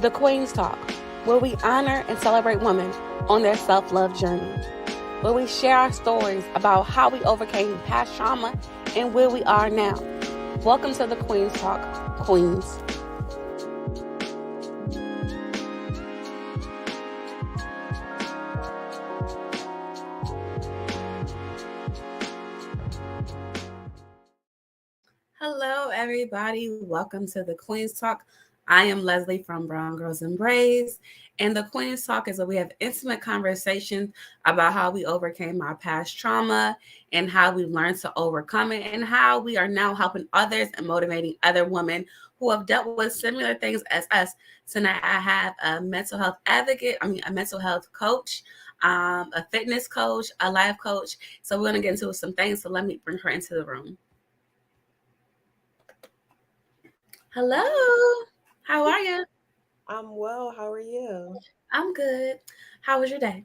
The Queen's Talk, where we honor and celebrate women on their self love journey, where we share our stories about how we overcame past trauma and where we are now. Welcome to the Queen's Talk, Queens. Hello, everybody. Welcome to the Queen's Talk. I am Leslie from Brown Girls Embrace. And the Queen's Talk is where we have intimate conversations about how we overcame our past trauma and how we learned to overcome it and how we are now helping others and motivating other women who have dealt with similar things as us. Tonight, I have a mental health advocate, a mental health coach, a fitness coach, a life coach. So we're going to get into some things. So let me bring her into the room. Hello. How are you? I'm well. How are you? I'm good. How was your day?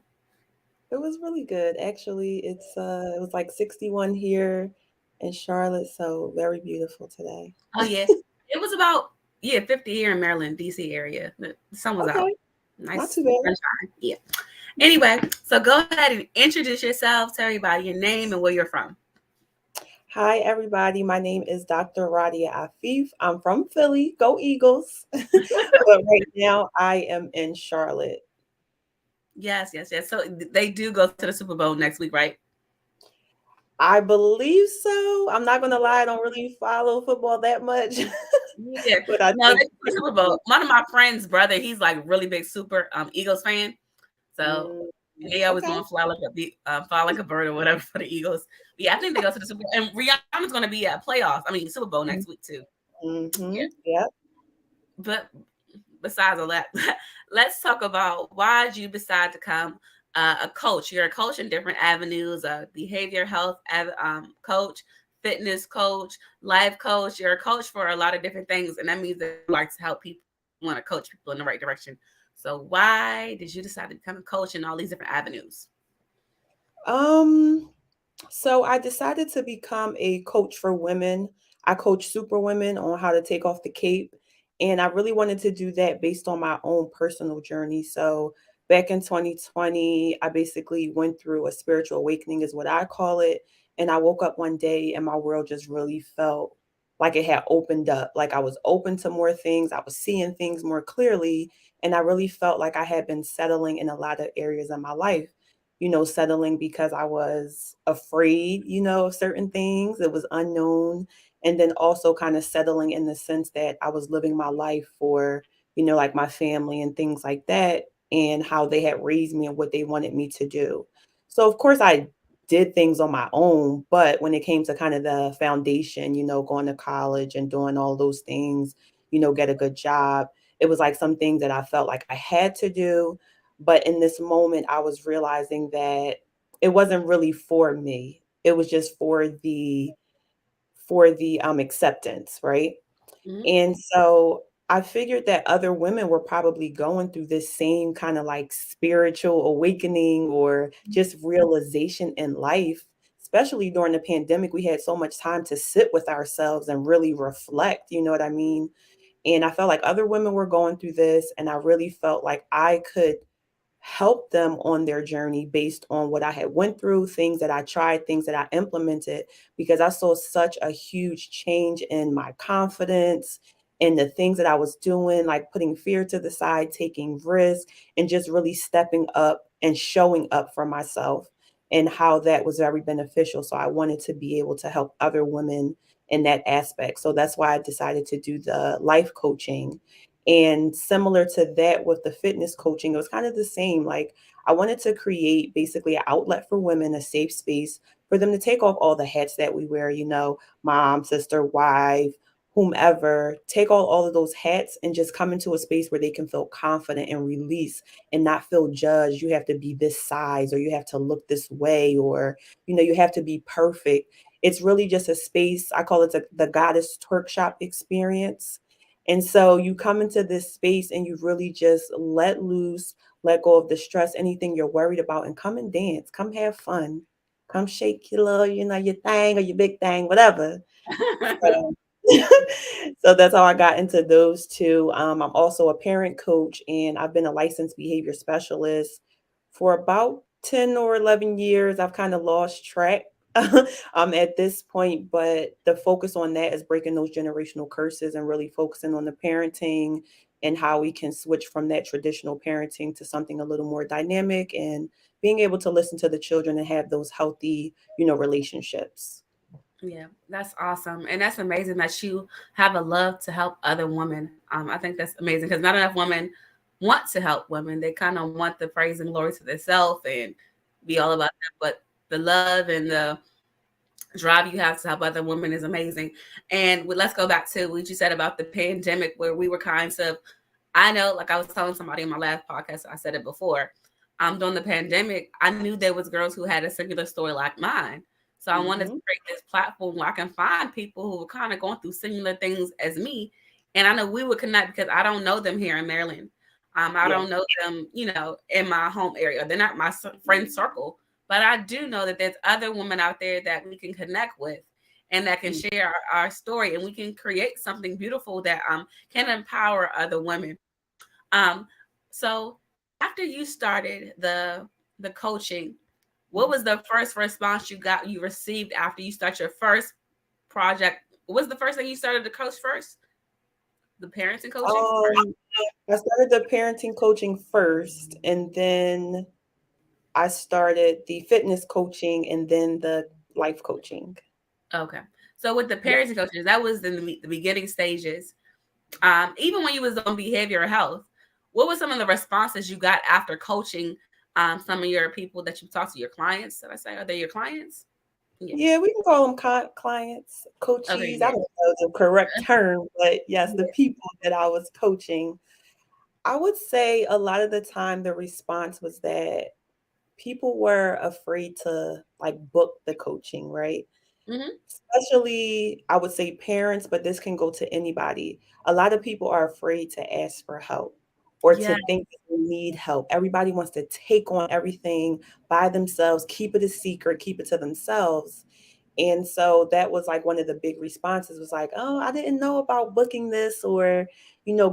It was really good. Actually, it was like 61 here in Charlotte, so very beautiful today. Oh yeah. It was about 50 here in Maryland, DC area. The sun was out. Okay, not Nice too bad. sunshine. Yeah. Anyway, so go ahead and introduce yourself, tell everybody your name and where you're from. Hi, everybody. My name is Dr. Radia Afif. I'm from Philly. Go Eagles. But right now, I am in Charlotte. Yes. So they do go to the Super Bowl next week, right? I believe so. I'm not gonna lie, I don't really follow football that much, Yeah. but I No, they think go to the Super Bowl. One of my friends' brother, he's like really big super Eagles fan. So mm, they always okay. want to fly like a bird or whatever for the Eagles. But yeah, I think they go to the Super Bowl. And Rihanna's going to be at playoffs. Super Bowl next week too. Yeah. Mm-hmm. Yep. But besides all that, let's talk about why did you decide to become a coach? You're a coach in different avenues: a behavior health coach, fitness coach, life coach. You're a coach for a lot of different things, and that means that you like to help people, want to coach people in the right direction. So why did you decide to become a coach in all these different avenues? Um, so I decided to become a coach for women. I coach super women on how to take off the cape. And I really wanted to do that based on my own personal journey. So back in 2020, I basically went through a spiritual awakening, is what I call it. And I woke up one day and my world just really felt like it had opened up. Like I was open to more things. I was seeing things more clearly. And I really felt like I had been settling in a lot of areas of my life, settling because I was afraid, of certain things. It was unknown. And then also kind of settling in the sense that I was living my life for, like my family and things like that, and how they had raised me and what they wanted me to do. So, of course, I did things on my own. But when it came to kind of the foundation, going to college and doing all those things, get a good job, it was like some things that I felt like I had to do, but in this moment, I was realizing that it wasn't really for me. It was just for the acceptance, right? Mhm. And so I figured that other women were probably going through this same kind of like spiritual awakening or just realization in life. Especially during the pandemic, we had so much time to sit with ourselves and really reflect, you know what I mean? And I felt like other women were going through this, and I really felt like I could help them on their journey based on what I had went through, things that I tried, things that I implemented, because I saw such a huge change in my confidence and the things that I was doing, like putting fear to the side, taking risks, and just really stepping up and showing up for myself, and how that was very beneficial. So I wanted to be able to help other women in that aspect. So that's why I decided to do the life coaching. And similar to that with the fitness coaching, it was kind of the same. Like I wanted to create basically an outlet for women, a safe space for them to take off all the hats that we wear, mom, sister, wife, whomever, take all of those hats and just come into a space where they can feel confident and release and not feel judged. You have to be this size, or you have to look this way, or, you have to be perfect. It's really just a space. I call it the goddess workshop experience. And so you come into this space and you really just let loose, let go of the stress, anything you're worried about, and come and dance. Come have fun. Come shake your little, your thing or your big thing, whatever. So So that's how I got into those two. I'm also a parent coach, and I've been a licensed behavior specialist for about 10 or 11 years. I've kind of lost track at this point, but the focus on that is breaking those generational curses and really focusing on the parenting and how we can switch from that traditional parenting to something a little more dynamic and being able to listen to the children and have those healthy, relationships. Yeah, that's awesome. And that's amazing that you have a love to help other women. I think that's amazing because not enough women want to help women. They kind of want the praise and glory to themselves and be all about that. But the love and the drive you have to help other women is amazing. And let's go back to what you said about the pandemic, where we were kind of, I know, like I was telling somebody in my last podcast, I said it before. During the pandemic, I knew there was girls who had a similar story like mine. So I wanted to Hmm. create this platform where I can find people who were kind of going through similar things as me. And I know we would connect because I don't know them here in Maryland. I Yeah. don't know them, in my home area. They're not my friend circle, but I do know that there's other women out there that we can connect with and that can share our story, and we can create something beautiful that can empower other women. Um, so after you started the coaching, what was the first response you received after you start your first project? What was the first thing you started to coach first? The parenting coaching first? Um, I started the parenting coaching first, and then I started the fitness coaching and then the life coaching. Okay. So with the Yeah. parenting coaches, that was in the beginning stages. Even when you was on behavioral health, what were some of the responses you got after coaching some of your people that you talked to, your clients? Did I say, are they your clients? Yeah. Yeah, we can call them clients, Okay. coaches. I Yeah. don't know the correct term, but yes, the Yeah. people that I was coaching. I would say a lot of the time the response was that people were afraid to like book the coaching, right? Hmm. Especially, I would say parents, but this can go to anybody. A lot of people are afraid to ask for help or to Yeah. think that they need help. Everybody wants to take on everything by themselves, keep it a secret, keep it to themselves. And so that was like one of the big responses was like, oh, I didn't know about booking this or,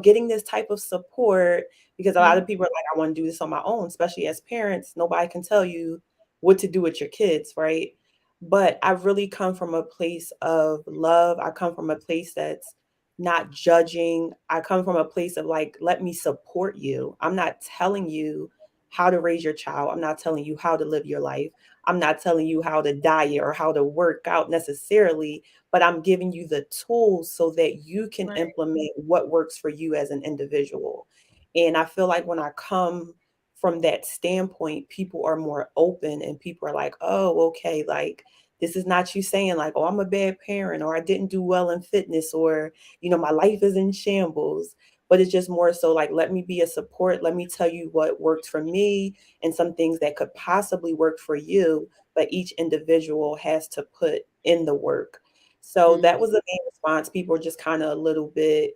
getting this type of support because a lot Hmm. of people are like, I want to do this on my own, especially as parents. Nobody can tell you what to do with your kids, right? But I really come from a place of love. I come from a place that's not judging. I come from a place of like, let me support you. I'm not telling you how to raise your child. I'm not telling you how to live your life. I'm not telling you how to diet or how to work out necessarily, but I'm giving you the tools so that you can Right. implement what works for you as an individual. And I feel like when I come from that standpoint, people are more open and people are like, oh, okay, like this is not you saying like, oh, I'm a bad parent or I didn't do well in fitness or, my life is in shambles. But it's just more so like, let me be a support. Let me tell you what worked for me and some things that could possibly work for you. But each individual has to put in the work. So Hmm. that was the main response. People were just kind of a little bit,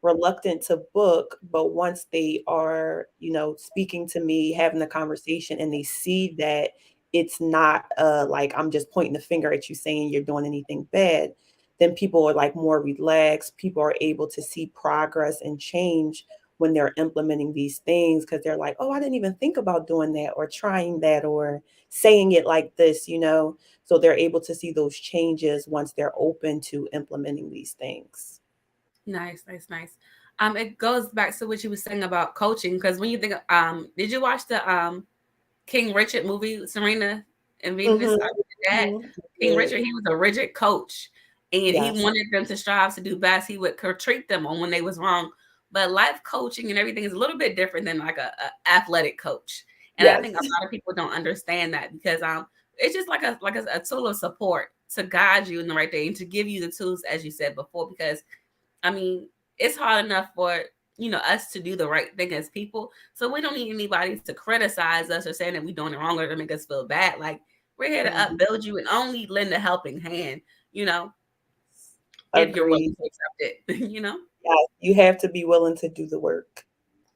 reluctant to book. But once they are, speaking to me, having a conversation, and they see that it's not like I'm just pointing the finger at you saying you're doing anything bad, then people are like more relaxed. People are able to see progress and change when they're implementing these things because they're like, oh, I didn't even think about doing that or trying that or saying it like this. So they're able to see those changes once they're open to implementing these things. Nice, nice, nice. It goes back to what you were saying about coaching because when you think, did you watch the King Richard movie, Serena and Venus? Hmm. I did that. Hmm. King Richard, he was a rigid coach, and he Yes. wanted them to strive to do best. He would treat them on when they was wrong. But life coaching and everything is a little bit different than like a athletic coach. And I Yes. think a lot of people don't understand that because it's just like a tool of support to guide you in the right day and to give you the tools as you said before. Because I mean, it's hard enough for us to do the right thing as people. So we don't need anybody to criticize us or saying that we're doing it wrong or to make us feel bad. Like we're here to Mhm. upbuild you and only lend a helping hand, you know, if you're willing Agreed. to accept it. Yeah, you have to be willing to do the work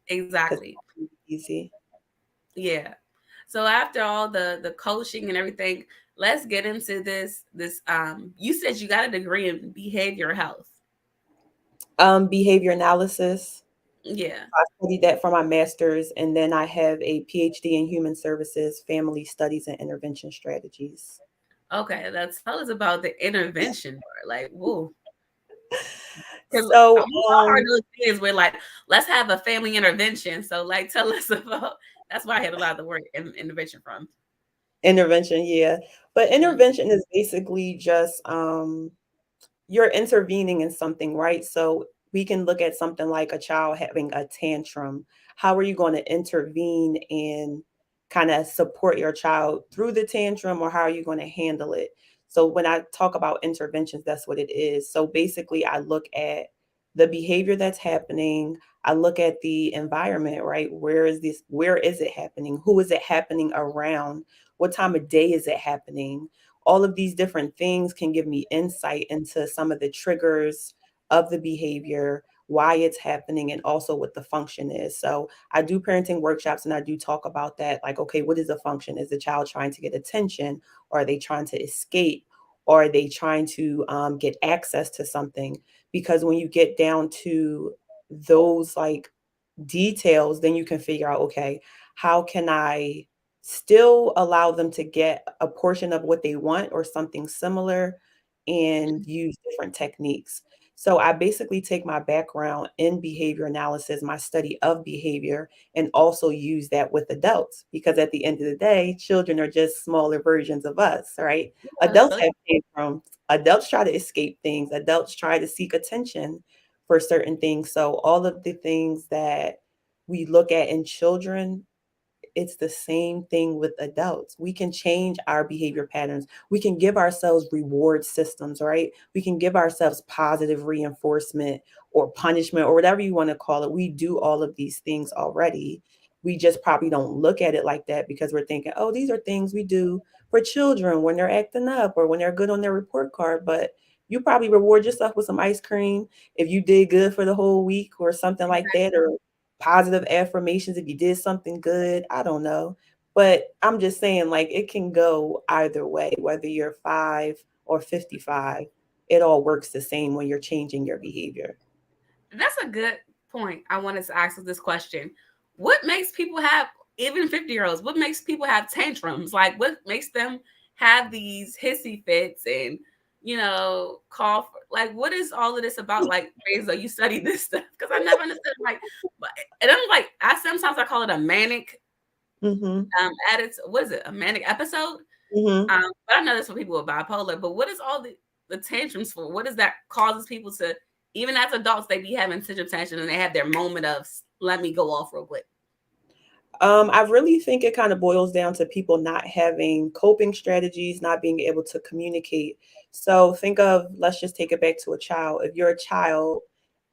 because Exactly. it's not easy. Yeah. So after all the coaching and everything, let's get into this. You said you got a degree in behavioral health. Behavior analysis. Yeah. I studied that for my master's, and then I have a PhD in human services, family studies, and intervention strategies. Okay, let's tell us about the intervention part. Like, whoa. Because So, we all heard those things where like, let's have a family intervention. So like tell us about that's why I had a lot of the word intervention from. intervention, yeah. But Mhm. intervention is basically just you're intervening in something, right? So we can look at something like a child having a tantrum. How are you going to intervene and kind of support your child through the tantrum, or how are you going to handle it? So when I talk about interventions, that's what it is. So basically, I look at the behavior that's happening. I look at the environment, right? Where is this? Where is it happening? Who is it happening around? What time of day is it happening? All of these different things can give me insight into some of the triggers of the behavior, why it's happening, and also what the function is. So I do parenting workshops and I do talk about that. Like, okay, what is a function? Is the child trying to get attention? Or are they trying to escape? Or are they trying to get access to something? Because when you get down to those like details, then you can figure out, okay, how can I still allow them to get a portion of what they want or something similar and use different techniques. So I basically take my background in behavior analysis, my study of behavior, and also use that with adults because at the end of the day, children are just smaller versions of us, right? Adults So have tantrums. Adults try to escape things. Adults try to seek attention for certain things. So all of the things that we look at in children, it's the same thing with adults. We can change our behavior patterns. We can give ourselves reward systems, right? We can give ourselves positive reinforcement or punishment or whatever you want to call it. We do all of these things already. We just probably don't look at it like that because we're thinking, oh, these are things we do for children when they're acting up or when they're good on their report card. But you probably reward yourself with some ice cream if you did good for the whole week or something like that, or positive affirmations if you did something good. I don't know. But I'm just saying, like, it can go either way, whether you're 5 or 55. It all works the same when you're changing your behavior. that's a good point. I wanted to ask this question. What makes people have even 50-year-olds, what makes people have tantrums? Like what makes them have these hissy fits and call for like what is all of this about? Like Reza, you study this stuff because I never understood like but and I'm like I call it a manic Hmm. what is it, a manic episode? Hmm. But I know that's for people with bipolar, but what is all the tantrums for? What is that causes people to, even as adults, they be having such a tension and they have their moment of let me go off real quick. I really think it kind of boils down to people not having coping strategies, not being able to communicate. So think of, let's just take it back to a child. If you're a child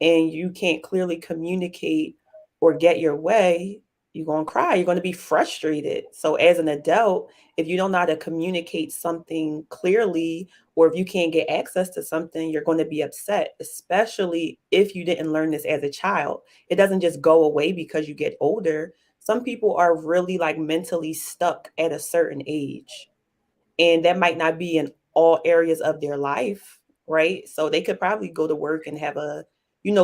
and you can't clearly communicate or get your way, you're going to cry. You're going to be frustrated. So as an adult, if you don't know how to communicate something clearly, or if you can't get access to something, you're going to be upset, especially if you didn't learn this as a child. It doesn't just go away because you get older. Some people are really like mentally stuck at a certain age, and that might not be in all areas of their life, right? So they could probably go to work and have a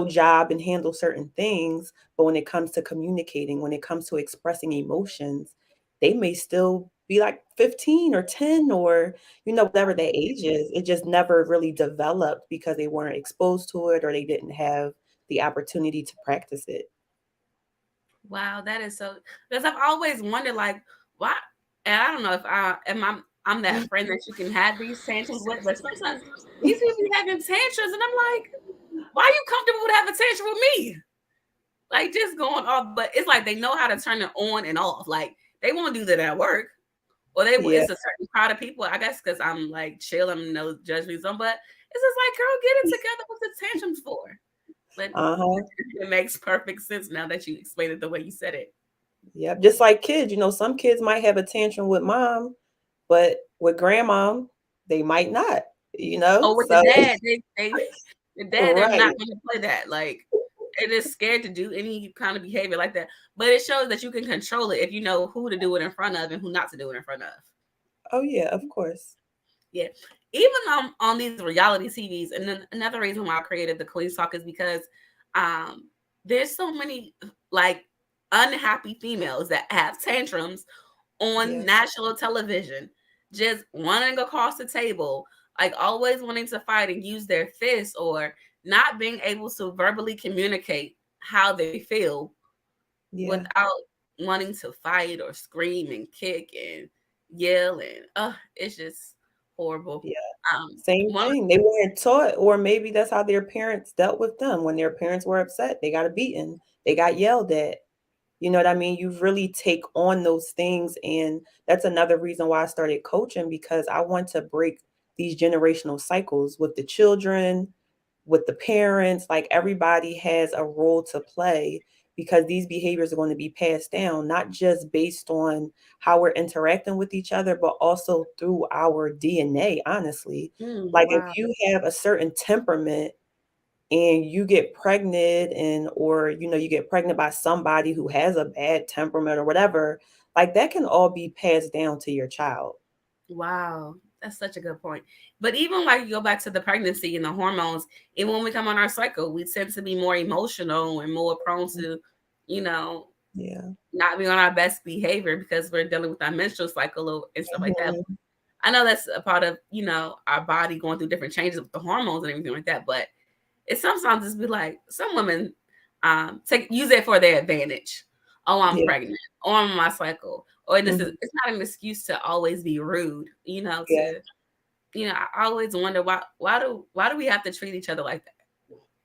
job and handle certain things, but when it comes to communicating, when it comes to expressing emotions, they may still be like 15 or 10 or whatever their age is. It just never really developed because they weren't exposed to it or they didn't have the opportunity to practice it. Wow, that is so because I've always wondered like why, and I don't know if I'm that friend that you can have these tantrums with, but sometimes these people be having tantrums and I'm like, why are you comfortable with having a tantrum with me? Like just going off, but it's like they know how to turn it on and off. Like they won't do that at work. Or Yeah. it's a certain crowd of people, I guess, because I'm like chill, I'm no judgment zone, but it's just like, girl, get it together. What's the tantrums for? But Uh-huh. it makes perfect sense now that you explained it the way you said it. Yep, just like kids, some kids might have a tantrum with mom, but with grandma, they might not, Oh, with the So dad, the dad, they're not right. going to play that. Like, it is scared to do any kind of behavior like that. But it shows that you can control it if you know who to do it in front of and who not to do it in front of. Oh yeah, of course. Yeah. Even on these reality TVs, and then another reason why I created the Queen's Talk is because um there's so many like unhappy females that have tantrums on Yes. national television, just running across the table, like always wanting to fight and use their fists, or not being able to verbally communicate how they feel Yeah. without wanting to fight or scream and kick and yell, and it's just horrible. Yeah. Um, Same one thing. They weren't taught, or maybe that's how their parents dealt with them. When their parents were upset, they got a beating, they got yelled at. You know what I mean? You really take on those things. And that's another reason why I started coaching, because I want to break these generational cycles with the children, with the parents. Like everybody has a role to play, because these behaviors are going to be passed down, not just based on how we're interacting with each other, but also through our DNA, honestly. Like if wow, you have a certain temperament and you get pregnant, and or you get pregnant by somebody who has a bad temperament or whatever, like that can all be passed down to your child. wow, that's such a good point. But even like you go back to the pregnancy and the hormones, even when we come on our cycle, we tend to be more emotional and more prone to, you know, Yeah. not be on our best behavior because we're dealing with our menstrual cycle and stuff like that. Mhm. I know that's a part of, our body going through different changes with the hormones and everything like that, but it sometimes just be like some women take use it for their advantage. Oh, I'm Yeah. pregnant, or I'm on my cycle, or this is Mhm. it's not an excuse to always be rude, Yeah. I always wonder why do we have to treat each other like that?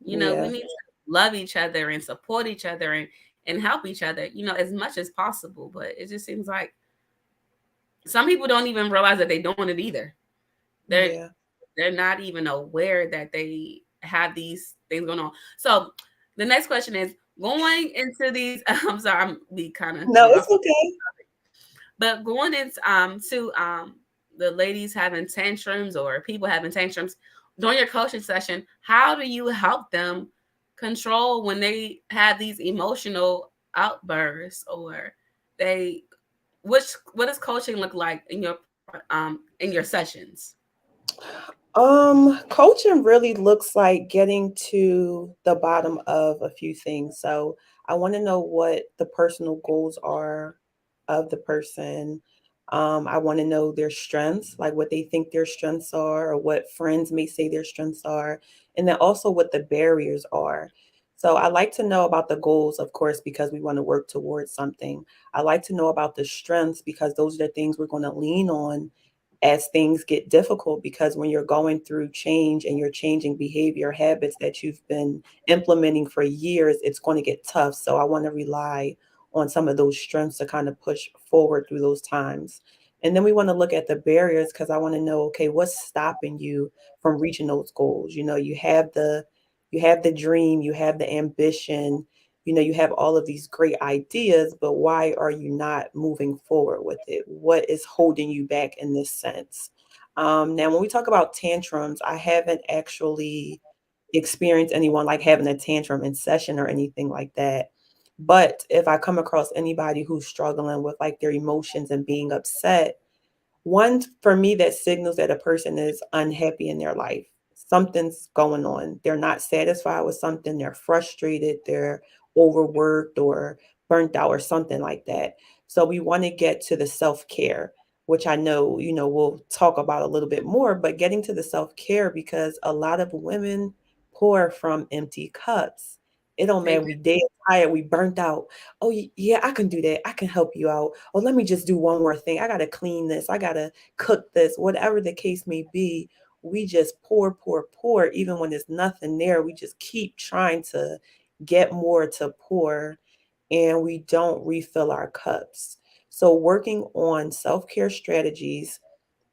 We Yeah. need to love each other and support each other and help each other, as much as possible. But it just seems like some people don't even realize that they're doing it either. They're Yeah. they're not even aware that they have these things going on. So the next question is going into these. I'm sorry, I'm be kind of No, going it's off, okay. but going into to the ladies having tantrums or people having tantrums during your coaching session. How do you help them control when they have these emotional outbursts, or they what does coaching look like in your sessions? Coaching really looks like getting to the bottom of a few things. So I want to know what the personal goals are of the person. I want to know their strengths, like what they think their strengths are, or what friends may say their strengths are, and then also what the barriers are. So I like to know about the goals, of course, because we want to work towards something. I like to know about the strengths, because those are the things we're going to lean on as things get difficult, because when you're going through change and you're changing behavior habits that you've been implementing for years, it's going to get tough. So I want to rely on some of those strengths to kind of push forward through those times. And then we want to look at the barriers, because I want to know, okay, what's stopping you from reaching those goals? You have the dream, you have the ambition, you have all of these great ideas, but why are you not moving forward with it? What is holding you back in this sense? Now, when we talk about tantrums, I haven't actually experienced anyone like having a tantrum in session or anything like that. But if I come across anybody who's struggling with like their emotions and being upset, one for me that signals that a person is unhappy in their life. Something's going on. They're not satisfied with something. They're frustrated. They're overworked or burnt out or something like that. So we want to get to the self-care, which I know, we'll talk about a little bit more, but getting to the self-care, because a lot of women pour from empty cups. It don't They matter. We dead tired. We burnt out. Oh, yeah, I can do that. I can help you out. Oh, let me just do one more thing. I got to clean this. I got to cook this, whatever the case may be. We just pour, pour, pour, even when there's nothing there. We just keep trying to get more to pour, and we don't refill our cups. So, working on self care strategies,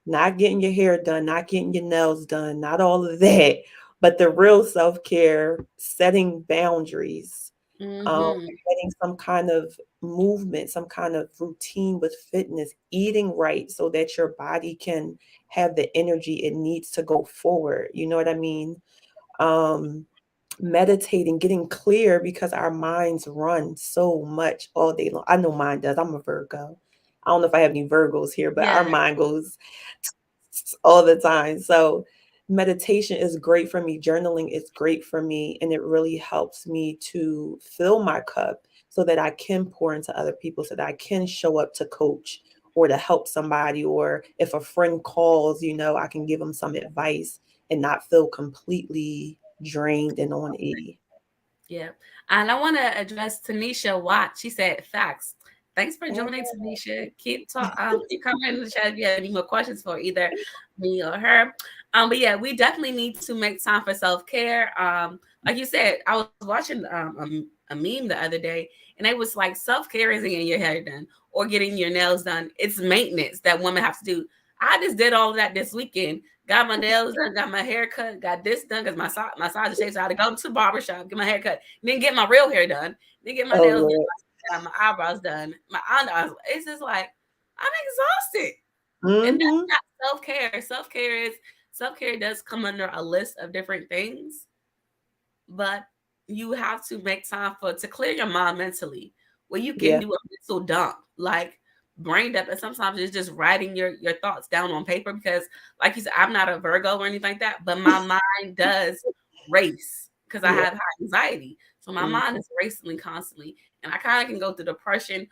not getting your hair done, not getting your nails done, not all of that, but the real self care, setting boundaries, mm-hmm. getting some kind of movement, some kind of routine with fitness, eating right so that your body can have the energy it needs to go forward. You know what I mean? Um, Meditating, getting clear, because our minds run so much all day long. I know mine does. I'm a Virgo. I don't know if I have any Virgos here, but our Yeah. mind goes all the time. So meditation is great for me. Journaling is great for me. And it really helps me to fill my cup so that I can pour into other people, so that I can show up to coach or to help somebody. Or if a friend calls, I can give them some advice and not feel completely drained and on E. Yeah. And I want to address Tanisha Watt. She said, facts. Thanks for joining, Tanisha. Keep coming in the chat if you have any more questions for either me or her. But yeah, we definitely need to make time for self-care. Like you said, I was watching a meme the other day, and it was like self-care isn't getting your hair done or getting your nails done. It's maintenance that women have to do. I just did all of that this weekend. Got my nails done, got my hair cut, got this done because my size is shaved. So I had to go to the barber shop, get my hair cut, then get my real hair done, then get my Oh, nails Lord. done, my eyebrows done, my eyebrows. It's just like I'm exhausted, and that's Mm-hmm. not self-care. Self-care does come under a list of different things, but you have to make time to clear your mind mentally, where you can Yeah. do a mental dump, like brain dump. And sometimes it's just writing your thoughts down on paper because, like you said, I'm not a Virgo or anything like that, but my mind does race because I Yeah. have high anxiety. So my Mm. mind is racing constantly, and I kind of can go through depression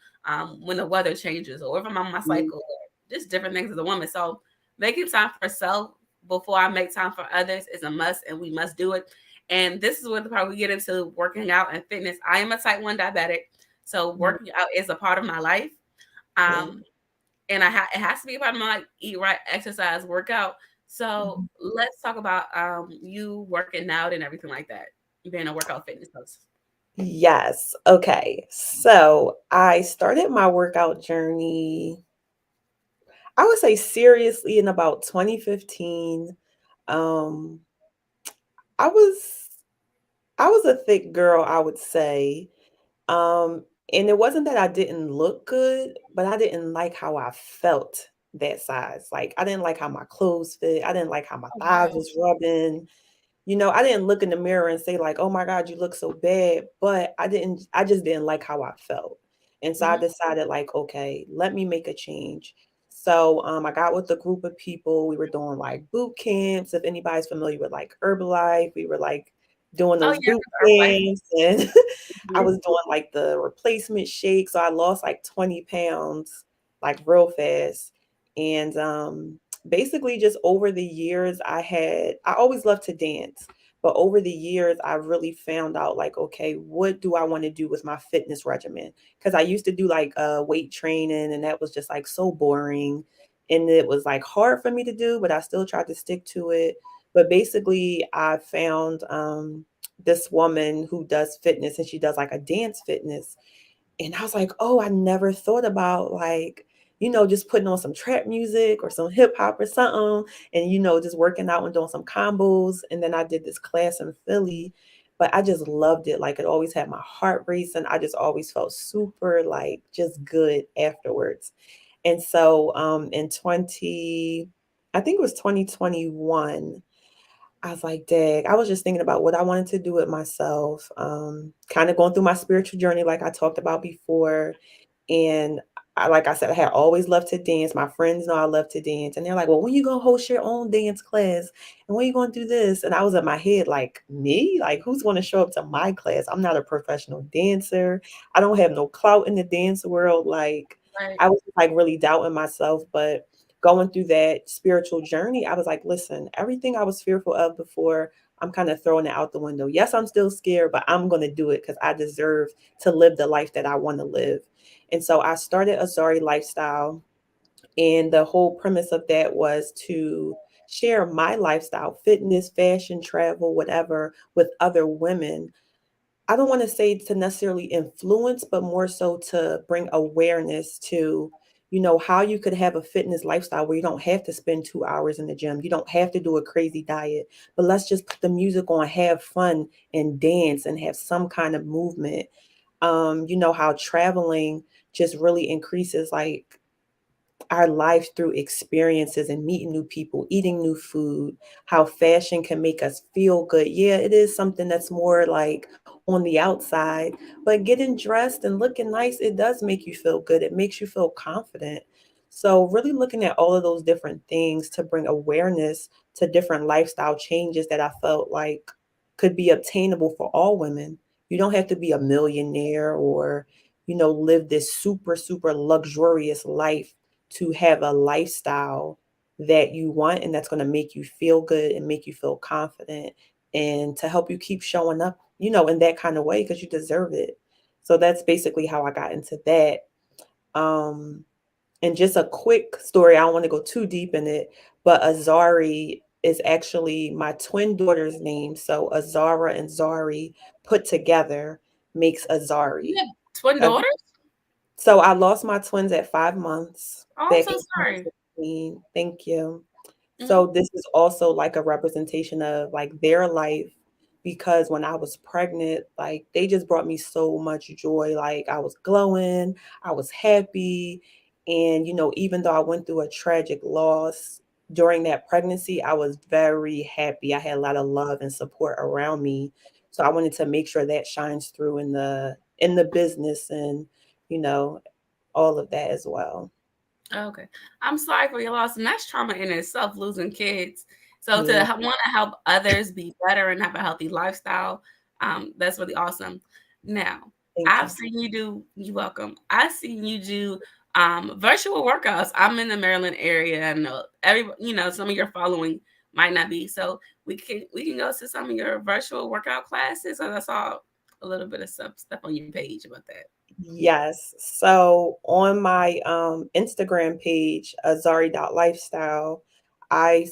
when the weather changes, or if I'm on my Mm. cycle, or just different things as a woman. So making time for self before I make time for others is a must, and we must do it. And this is where the part we get into working out and fitness. I am a type 1 diabetic, so Mm. working out is a part of my life. Yeah. And it has to be a part of my life, eat right, exercise, workout. So Mhm. let's talk about you working out and everything like that, being a workout fitness coach. Yes. Okay. So I started my workout journey, I would say seriously in about 2015. Um, I was I was a thick girl, I would say. And it wasn't that I didn't look good, but I didn't like how I felt that size. Like I didn't like how my clothes fit. I didn't like how my Oh, thighs wow. was rubbing. I didn't look in the mirror and say like, "Oh my God, you look so bad," but I just didn't like how I felt. And so I Hmm. decided like, okay, let me make a change. So I got with a group of people. We were doing like boot camps. If anybody's familiar with like Herbalife, we were like doing Oh, those yeah, boot Herbalife. camps and I Mhm. was doing like the replacement shake. So I lost like 20 pounds like real fast. And basically just over the years I always loved to dance, but over the years I really found out like, okay, what do I want to do with my fitness regimen? Because I used to do like weight training, and that was just like so boring, and it was like hard for me to do, but I still tried to stick to it. But basically I found this woman who does fitness, and she does like a dance fitness, and I was like, "Oh, I never thought about like, just putting on some trap music or some hip hop or something and just working out and doing some combos." And then I did this class in Philly, but I just loved it. Like it always had my heart racing. I just always felt super like just good afterwards. And so in 20 I think it was 2021, I was like, "Dang," I was just thinking about what I wanted to do with myself, kind of going through my spiritual journey like I talked about before. And like I said, I had always loved to dance. My friends know I love to dance. And they're like, "Well, when you gonna host your own dance class? And when you gonna do this?" And I was in my head like, me? Like, who's gonna show up to my class? I'm not a professional dancer. I don't have no clout in the dance world. Like, Right. I was like really doubting myself. But going through that spiritual journey, I was like, listen, everything I was fearful of before, I'm kind of throwing it out the window. Yes, I'm still scared, but I'm gonna do it because I deserve to live the life that I want to live. And so I started Azari Lifestyle. And the whole premise of that was to share my lifestyle, fitness, fashion, travel, whatever, with other women. I don't want to say to necessarily influence, but more so to bring awareness to, how you could have a fitness lifestyle where you don't have to spend 2 hours in the gym. You don't have to do a crazy diet, but let's just put the music on, have fun and dance and have some kind of movement. You know how traveling just really increases like our life through experiences and meeting new people, eating new food, how fashion can make us feel good. Yeah, it is something that's more like on the outside, but getting dressed and looking nice, it does make you feel good. It makes you feel confident. So, really looking at all of those different things to bring awareness to different lifestyle changes that I felt like could be obtainable for all women. You don't have to be a millionaire or, live this super, super luxurious life to have a lifestyle that you want and that's going to make you feel good and make you feel confident and to help you keep showing up, in that kind of way because you deserve it. So that's basically how I got into that. Um, and just a quick story, I don't want to go too deep in it, but Azari is actually my twin daughter's name. So Azara and Zari put together makes You Azari. have twin Uh, daughters? So I lost my twins at 5 months Oh, I'm back so in sorry. 2016. Thank you. Mhm. So this is also like a representation of like their life because when I was pregnant, like they just brought me so much joy. Like I was glowing, I was happy. And, even though I went through a tragic loss during that pregnancy, I was very happy. I had a lot of love and support around me. So I wanted to make sure that shines through in the business and, you know, all of that as well. Okay. I'm sorry for your loss, and that's trauma in itself, losing kids. So to Yeah. want to help others be better and have a healthy lifestyle, that's really awesome. Now, Thank I've you. seen you do. You welcome. I've seen you do virtual workouts. I'm in the Maryland area. I know some of your following might not be. So we can go to some of your virtual workout classes. And I saw a little bit of stuff on your page about that. Yes. So on my Instagram page, azari.lifestyle, I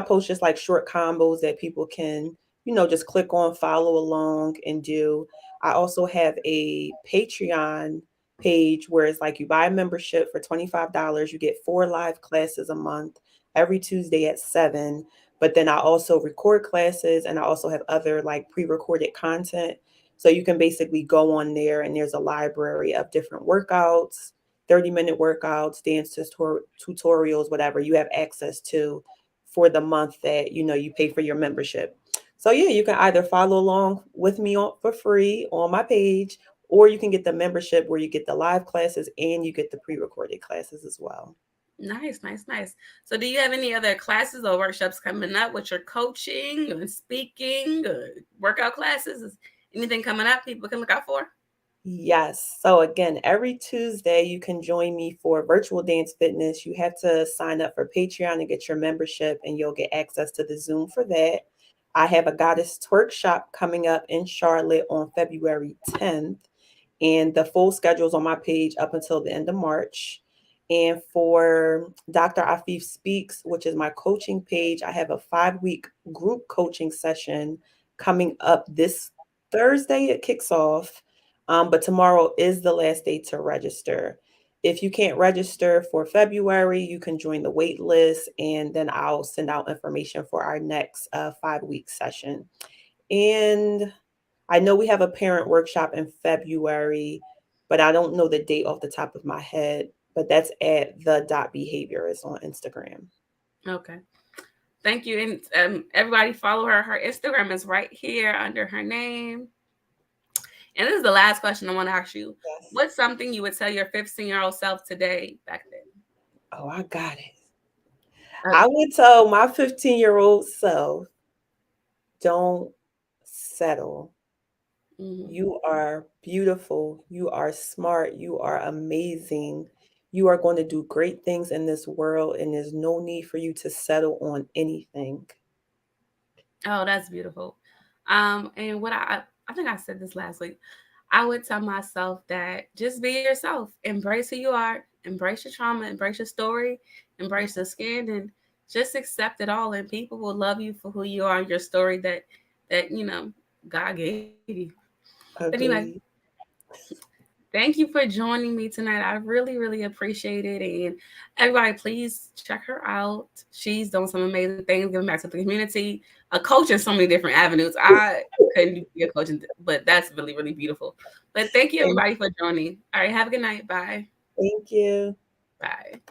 post just like short combos that people can, just click on, follow along and do. I also have a Patreon page where it's like you buy a membership for $25, you get 4 live classes a month every Tuesday at 7. But then I also record classes and I also have other like pre-recorded content so you can basically go on there and there's a library of different workouts, 30-minute workouts, dance tutorials, whatever you have access to for the month that you pay for your membership. So yeah, you can either follow along with me for free on my page, or you can get the membership where you get the live classes and you get the pre-recorded classes as well. Nice, nice, nice. So, do you have any other classes or workshops coming up with your coaching or speaking or workout classes? Is anything coming up people can look out for? Yes. So again, every Tuesday you can join me for virtual dance fitness. You have to sign up for Patreon and get your membership, and you'll get access to the Zoom for that. I have a goddess twerk shop coming up in Charlotte on February 10th, and the full schedule is on my page up until the end of March. And for Dr. Afif Speaks, which is my coaching page, I have a 5-week group coaching session coming up this Thursday. It kicks off. But tomorrow is the last day to register. If you can't register for February, you can join the wait list, and then I'll send out information for our next 5-week session. And I know we have a parent workshop in February, but I don't know the date off the top of my head. But that's at the dot behavior is on Instagram. Okay. Thank you. And everybody follow her. Her Instagram is right here under her name. And this is the last question I want to ask you. Yes. What's something you would tell your 15-year-old self today back then? Oh, I got it. I Okay. would tell my 15-year-old self, don't settle. Mhm. You are beautiful. You are smart. You are amazing. You are going to do great things in this world, and there's no need for you to settle on anything. Oh, that's beautiful. And what I think I said this last week. I would tell myself that just be yourself, embrace who you are, embrace your trauma, embrace your story, embrace the skin, and just accept it all. And people will love you for who you are and your story that God gave you. But anyway, Agree. thank you for joining me tonight. I really, really appreciate it. And everybody, please check her out. She's doing some amazing things, giving back to the community, a coach in so many different avenues. I couldn't be a coach, but that's really, really beautiful. But thank you, Thank everybody, for joining. All right, have a good night. Bye. thank you. Bye.